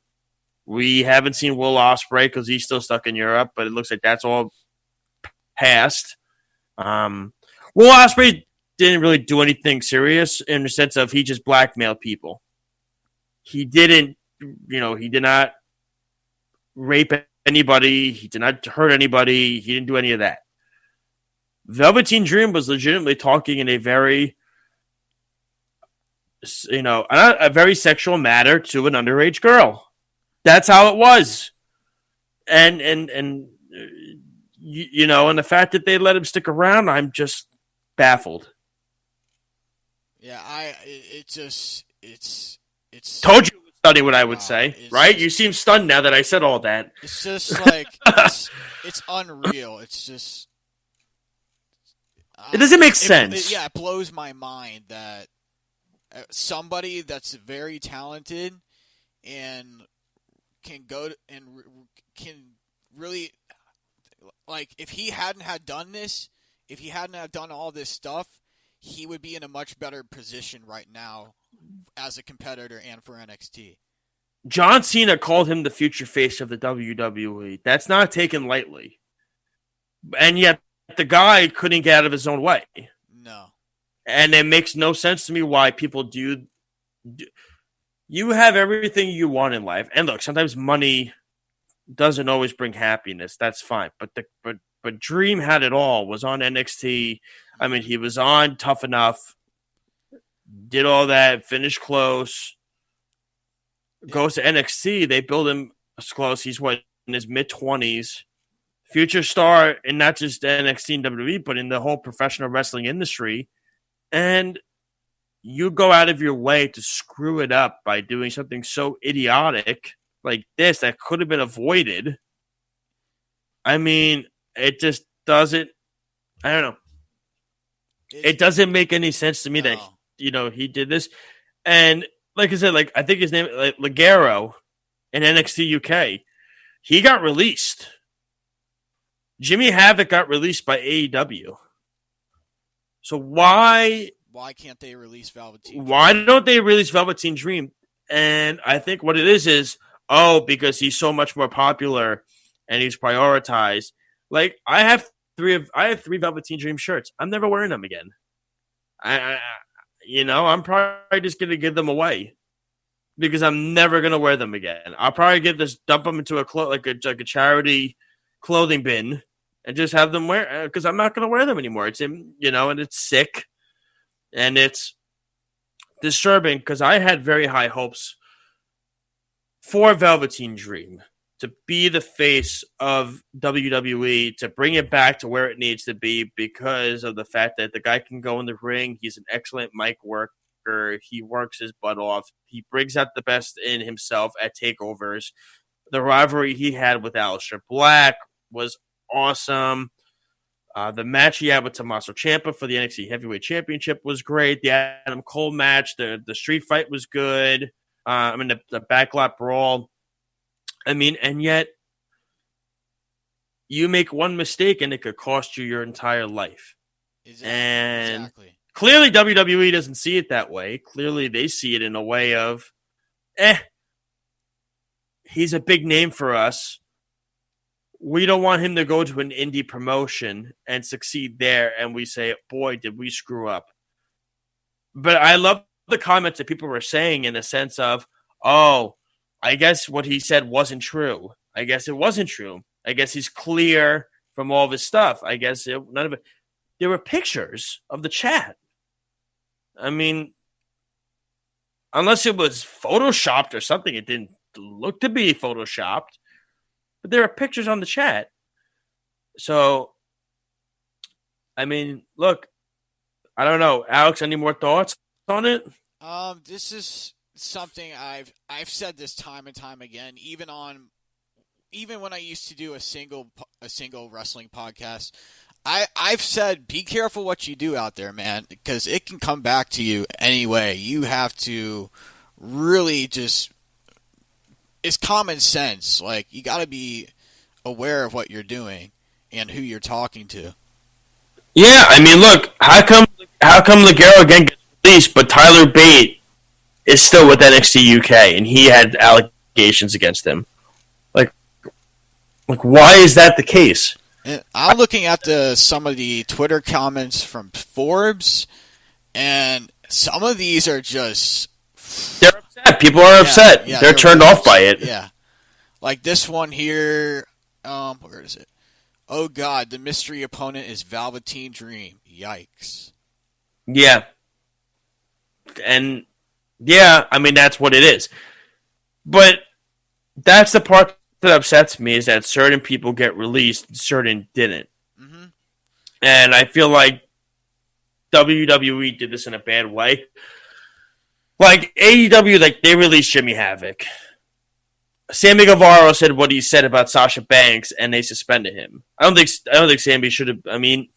We haven't seen Will Ospreay because he's still stuck in Europe, but it looks like that's all past. Will Ospreay didn't really do anything serious in the sense of he just blackmailed people. He did not rape anybody. He did not hurt anybody. He didn't do any of that. Velveteen Dream was legitimately talking in a very, a very sexual manner to an underage girl. That's how it was. And the fact that they let him stick around, I'm just baffled. Yeah, it's told you it was studying what I would say, right? You seem stunned now that I said all that. It's just like it's unreal. It's just it doesn't make sense. It blows my mind that somebody that's very talented and can go and can really, like, if he hadn't had done this, if he hadn't have done all this stuff, he would be in a much better position right now as a competitor and for NXT. John Cena called him the future face of the WWE. That's not taken lightly. And yet the guy couldn't get out of his own way. No. And it makes no sense to me why people do. You have everything you want in life. And look, sometimes money doesn't always bring happiness. That's fine. But Dream had it all. Was on NXT. I mean, he was on Tough Enough. Did all that. Finished close. Goes to NXT. They build him close. He's in his mid-20s. Future star in not just NXT and WWE, but in the whole professional wrestling industry. And you go out of your way to screw it up by doing something so idiotic like this that could have been avoided. I mean, it just doesn't. I don't know. It doesn't make any sense to me that he did this. And like I said, I think his name, Ligero in NXT UK, he got released. Jimmy Havoc got released by AEW. So why can't they release Velveteen? Why don't they release Velveteen Dream? And I think what it is because he's so much more popular and he's prioritized. Like I have three Velveteen Dream shirts. I'm never wearing them again. I'm probably just gonna give them away because I'm never gonna wear them again. I'll probably dump them into a charity clothing bin and just have them wear because I'm not gonna wear them anymore. It's and it's sick and it's disturbing because I had very high hopes for Velveteen Dream to be the face of WWE, to bring it back to where it needs to be because of the fact that the guy can go in the ring. He's an excellent mic worker. He works his butt off. He brings out the best in himself at takeovers. The rivalry he had with Aleister Black was awesome. The match he had with Tommaso Ciampa for the NXT Heavyweight Championship was great. The Adam Cole match, the street fight was good. The backlot brawl. I mean, and yet you make one mistake and it could cost you your entire life. Exactly. Clearly WWE doesn't see it that way. Clearly they see it in a way of, he's a big name for us. We don't want him to go to an indie promotion and succeed there. And we say, boy, did we screw up. But I love the comments that people were saying in the sense of, I guess what he said wasn't true. I guess it wasn't true. I guess he's clear from all of his stuff. I guess none of it. There were pictures of the chat. I mean, unless it was photoshopped or something, it didn't look to be photoshopped. But there are pictures on the chat. So, I mean, look, I don't know. Alex, any more thoughts on it? This is something I've said this time and time again, even when I used to do a single wrestling podcast. I've said, be careful what you do out there, man, because it can come back to you anyway. You have to really it's common sense. Like, you got to be aware of what you're doing and who you're talking to. Yeah, I mean, look, how come Ligero again gets released, but Tyler Bate is still with NXT UK, and he had allegations against him? Like, why is that the case? I'm looking at some of the Twitter comments from Forbes, and some of these are just... They're upset. People are upset. Yeah, they're turned off by it. Yeah. Like this one here, where is it? Oh, God, the mystery opponent is Velveteen Dream. Yikes. Yeah. And, yeah, I mean, that's what it is. But that's the part that upsets me, is that certain people get released and certain didn't. Mm-hmm. And I feel like WWE did this in a bad way, Like AEW, like they released Jimmy Havoc. Sammy Guevara said what he said about Sasha Banks, and they suspended him. I don't think Sammy should have. I mean,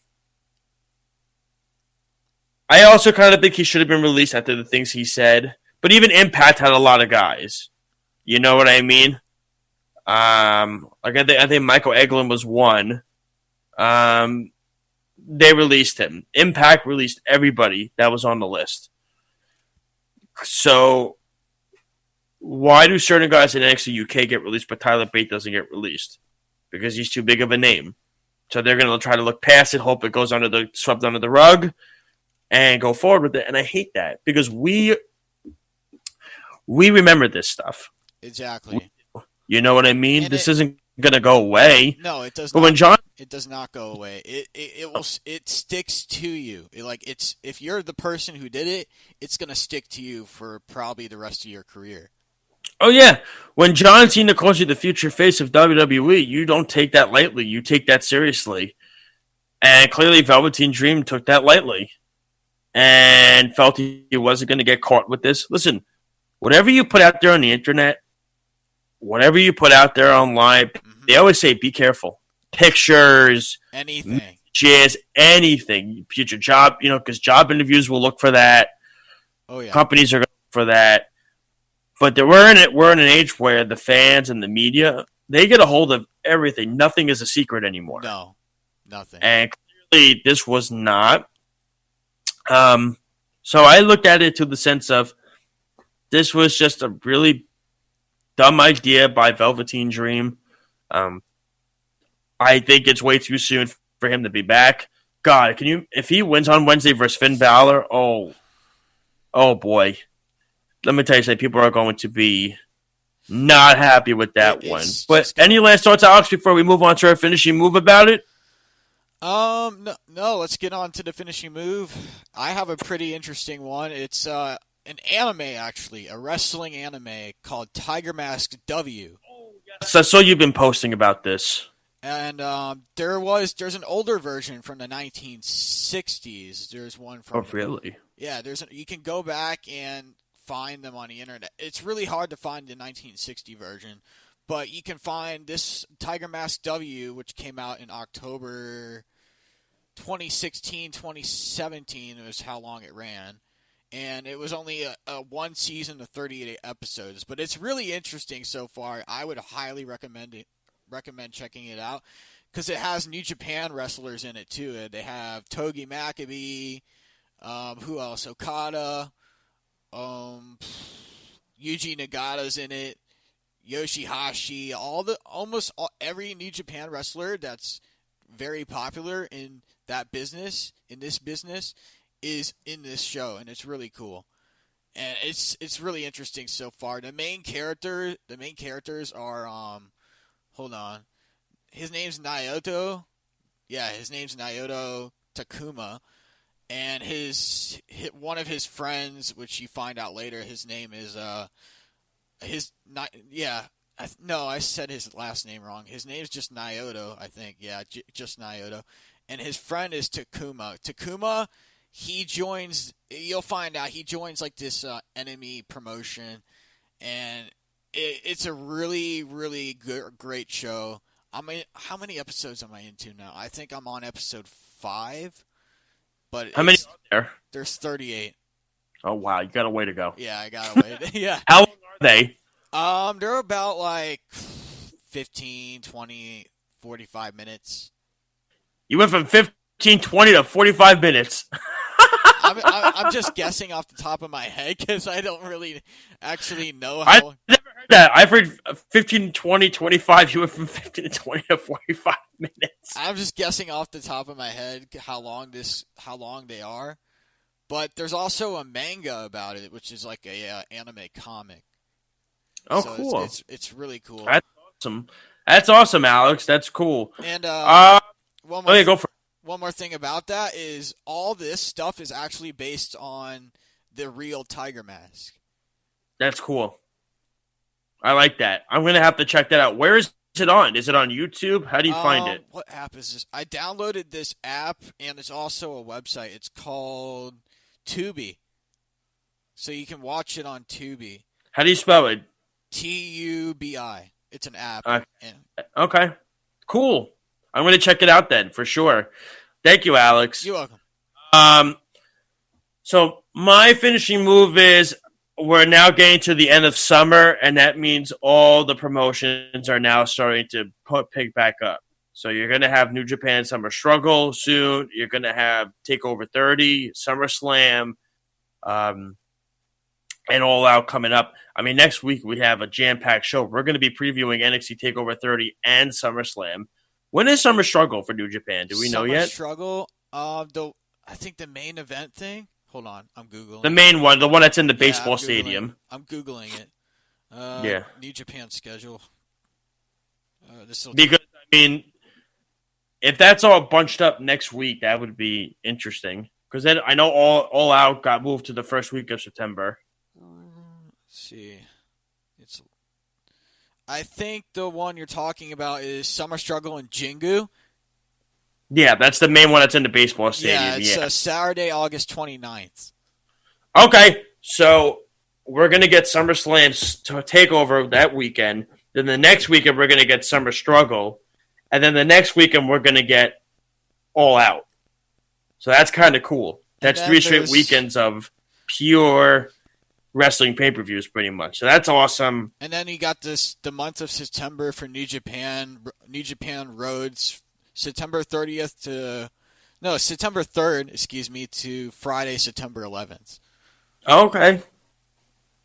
I also kind of think he should have been released after the things he said. But even Impact had a lot of guys. You know what I mean? Like I think Michael Eglin was one. They released him. Impact released everybody that was on the list. So why do certain guys in NXT UK get released, but Tyler Bate doesn't get released? Because he's too big of a name. So they're going to try to look past it, hope it goes swept under the rug, and go forward with it. And I hate that because we remember this stuff. Exactly. You know what I mean? This isn't going to go away. No, it does. But not. when John, it does not go away. It sticks to you. If you're the person who did it, it's going to stick to you for probably the rest of your career. Oh yeah, when John Cena calls you the future face of WWE, you don't take that lightly. You take that seriously, and clearly Velveteen Dream took that lightly, and felt he wasn't going to get caught with this. Listen, whatever you put out there on the internet, whatever you put out there online, they always say be careful. Pictures, anything, messages, anything. Future job, because job interviews will look for that. Oh yeah, companies are going to look for that. But we're in an age where the fans and the media, they get a hold of everything. Nothing is a secret anymore. No, nothing. And clearly this was not. So I looked at it to the sense of this was just a really dumb idea by Velveteen Dream. I think it's way too soon for him to be back. God, if he wins on Wednesday versus Finn Balor, oh boy. Let me tell you something, people are going to be not happy with that one. But any last thoughts, Alex, before we move on to our finishing move about it? No, let's get on to the finishing move. I have a pretty interesting one. It's an anime, actually, a wrestling anime called Tiger Mask W. Oh, yes. I saw you've been posting about this. And there's an older version from the 1960s. There's one from... Oh, really? Yeah, you can go back and find them on the internet. It's really hard to find the 1960 version, but you can find this Tiger Mask W, which came out in October 2016, 2017 was how long it ran. And it was only a one season of 38 episodes, but it's really interesting so far. I would highly recommend checking it out because it has New Japan wrestlers in it too. They have Togi Makabe, who else? Okada, Yuji Nagata's in it, Yoshihashi, almost every New Japan wrestler that's very popular in this business, is in this show, and it's really cool. And it's really interesting so far. The main characters are hold on. His name's Naoto. Yeah, his name's Naoto Takuma. And one of his friends, which you find out later, his name is I said his last name wrong. His name's just Naoto, I think. Yeah, just Naoto. And his friend is Takuma. Takuma, you'll find out he joins like this enemy promotion, and it's a really, really great show. I mean, how many episodes am I into now? I think I'm on episode 5. But how many are there? There's 38. Oh, wow. You got a way to go. Yeah, I got a way. Yeah. How long are they? They're about like 15, 20, 45 minutes. You went from 15, 20 to 45 minutes. I'm just guessing off the top of my head because I don't really actually know how. I've never heard that. I've heard 15, 20, 25. You went from 15 to 20 to 45 minutes. I'm just guessing off the top of my head how long they are. But there's also a manga about it, which is like a anime comic. Oh, so cool. It's really cool. That's awesome, Alex. That's cool. And go for it. One more thing about that is all this stuff is actually based on the real Tiger Mask. That's cool. I like that. I'm going to have to check that out. Where is it on? Is it on YouTube? How do you find it? What app is this? I downloaded this app, and it's also a website. It's called Tubi. So you can watch it on Tubi. How do you spell it? Tubi. It's an app. Okay. Cool. I'm going to check it out then, for sure. Thank you, Alex. You're welcome. So my finishing move is we're now getting to the end of summer, and that means all the promotions are now starting to pick back up. So you're going to have New Japan Summer Struggle soon. You're going to have TakeOver 30, SummerSlam, and All Out coming up. I mean, next week we have a jam-packed show. We're going to be previewing NXT TakeOver 30 and SummerSlam. When is Summer Struggle for New Japan? Do we know yet? Summer Struggle? I think the main event thing. Hold on, I'm Googling. The main one, the one that's in the baseball stadium. I'm Googling it. Yeah. New Japan schedule. Because, I mean, if that's all bunched up next week, that would be interesting. Because then I know All Out got moved to the first week of September. Let's see. I think the one you're talking about is Summer Struggle in Jingu. Yeah, that's the main one that's in the baseball stadium. Yeah, it's Saturday, August 29th. Okay, so we're going to get SummerSlam to take over that weekend. Then the next weekend, we're going to get Summer Struggle. And then the next weekend, we're going to get All Out. So that's kind of cool. That's 3 straight weekends of pure wrestling pay-per-views, pretty much. So that's awesome. And then you got the month of September for New Japan Roads, September 30th September 3rd, to Friday, September 11th. Okay.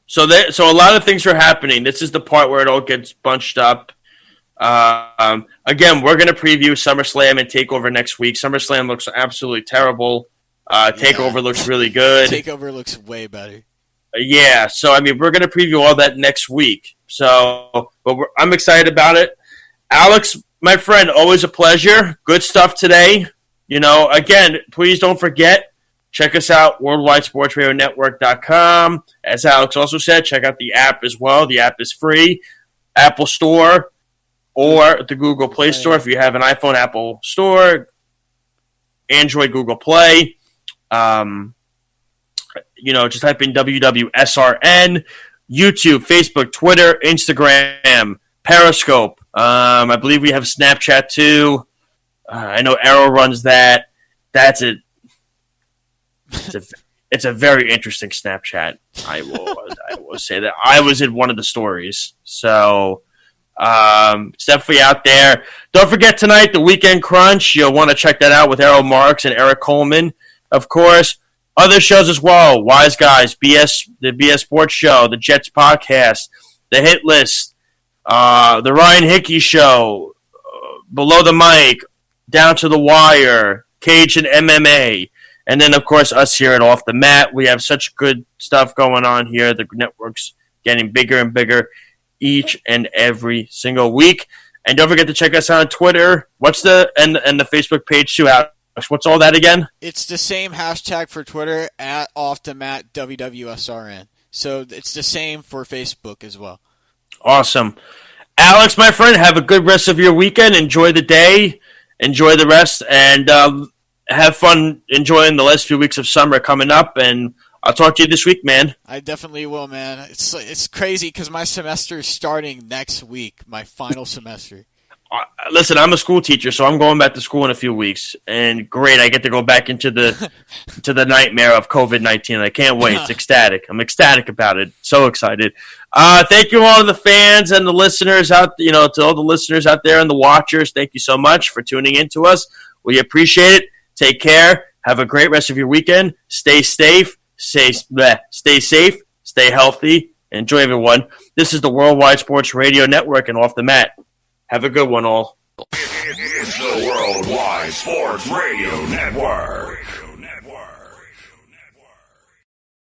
So a lot of things are happening. This is the part where it all gets bunched up. Again, we're going to preview SummerSlam and TakeOver next week. SummerSlam looks absolutely terrible. TakeOver looks really good. TakeOver looks way better. Yeah, so I mean, we're going to preview all that next week. So, I'm excited about it. Alex, my friend, always a pleasure. Good stuff today. Again, please don't forget, check us out, WorldwideSportsRadioNetwork.com. As Alex also said, check out the app as well. The app is free. Apple Store or the Google Play Store. If you have an iPhone, Apple Store. Android, Google Play. Just type in WWSRN, YouTube, Facebook, Twitter, Instagram, Periscope. I believe we have Snapchat too. I know Arrow runs that. That's it. It's a very interesting Snapchat. I will say that. I was in one of the stories. So it's definitely out there. Don't forget tonight, the Weekend Crunch. You'll want to check that out with Errol Marks and Eric Coleman, of course. Other shows as well, Wise Guys, the BS Sports Show, the Jets Podcast, the Hit List, the Ryan Hickey Show, Below the Mic, Down to the Wire, Cage and MMA, and then, of course, us here at Off the Mat. We have such good stuff going on here. The network's getting bigger and bigger each and every single week. And don't forget to check us out on Twitter. What's the Facebook page too, Alex? What's all that again? It's the same hashtag for Twitter, at Off the Mat WWSRN. So it's the same for Facebook as well. Awesome. Alex, my friend, have a good rest of your weekend. Enjoy the day. Enjoy the rest. And have fun enjoying the last few weeks of summer coming up. And I'll talk to you this week, man. I definitely will, man. It's crazy because my semester is starting next week, my final semester. Listen, I'm a school teacher, so I'm going back to school in a few weeks. And great, I get to go back into the nightmare of COVID-19. I can't wait. It's ecstatic. I'm ecstatic about it. So excited. Thank you all to the fans and the listeners out, to all the listeners out there and the watchers. Thank you so much for tuning in to us. We appreciate it. Take care. Have a great rest of your weekend. Stay safe. Stay safe. Stay healthy. Enjoy, everyone. This is the Worldwide Sports Radio Network and Off the Mat. Have a good one, all. It's the Worldwide Sports Radio Network.